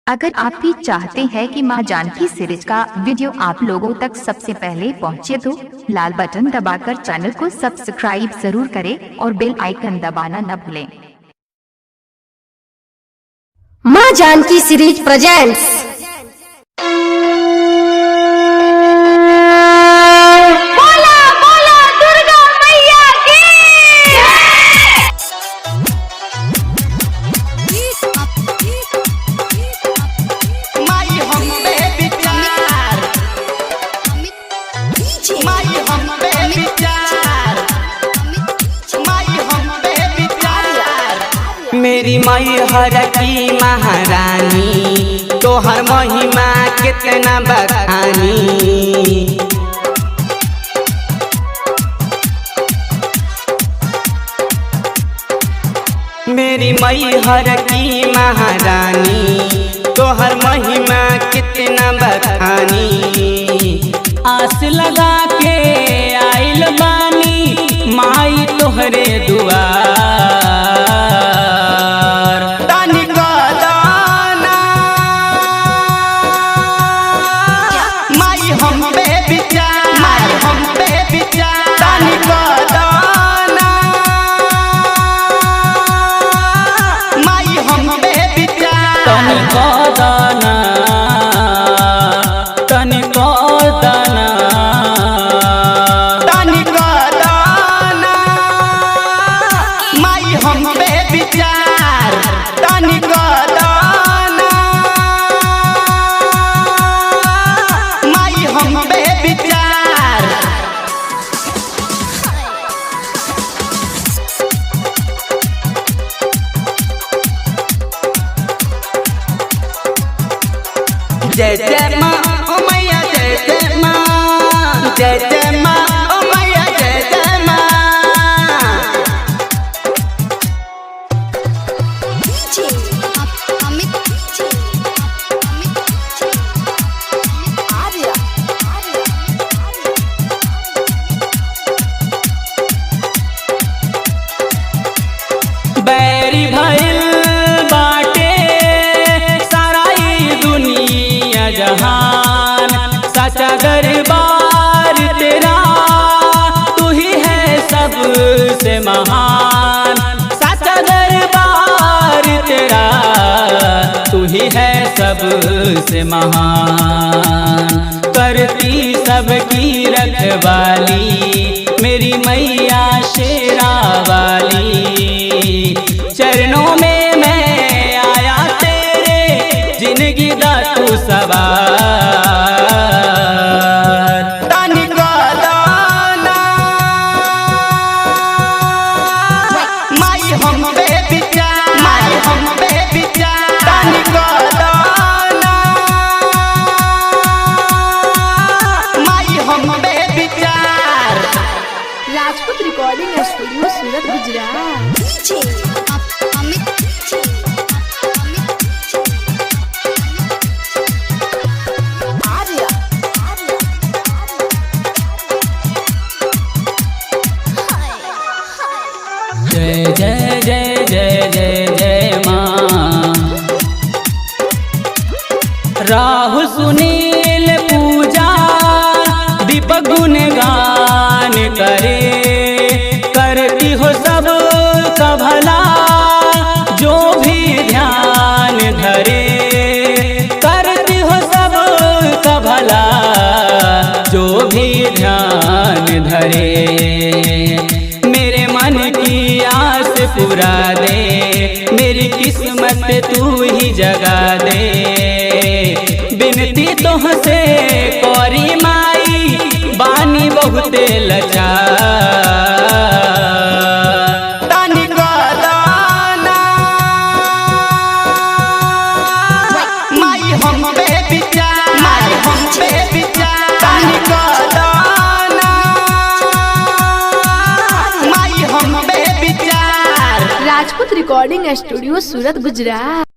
अगर आप भी चाहते हैं कि मां जानकी सीरीज का वीडियो आप लोगों तक सबसे पहले पहुंचे तो लाल बटन दबाकर चैनल को सब्सक्राइब जरूर करें और बेल आइकन दबाना न भूलें। मां जानकी सीरीज प्रेजेंट्स मेरी माई हर की महारानी तोहर महिमा कितना बखानी। मेरी माई हर की महारानी तोहर महिमा कितना बखानी। आस लगा के आइल बानी माई तोहरे दुआर। जय जय माँ ओ मैया जय जय माँ, जय जय माँ ओ मैया जय जय माँ। बैरी भइल बाटे साराई दुनिया जहान, सच्चा दरबार तेरा तू ही है सबसे महान। सच्चा दरबार तेरा तू ही है सबसे महान। करती सबकी रखवाली मेरी मैया शेरा वाली। चरणों में मैं आया तेरे जिंदगी दा तू सवार। Rajput recording studio Surat Gujarat. जय जय जय जय जय जय माँ। राहुल सुनील पूजा दीपक गुणगान करे। करती हो सब का भला जो भी ध्यान धरे। करती हो सब का भला जो भी ध्यान धरे। मेरे मन की आस पूरा दे, मेरी किस्मत तू ही जगा दे। बिनती तोहसे करी माई बानी बहुते लाचार। Rajput recording studio Surat Gujarat.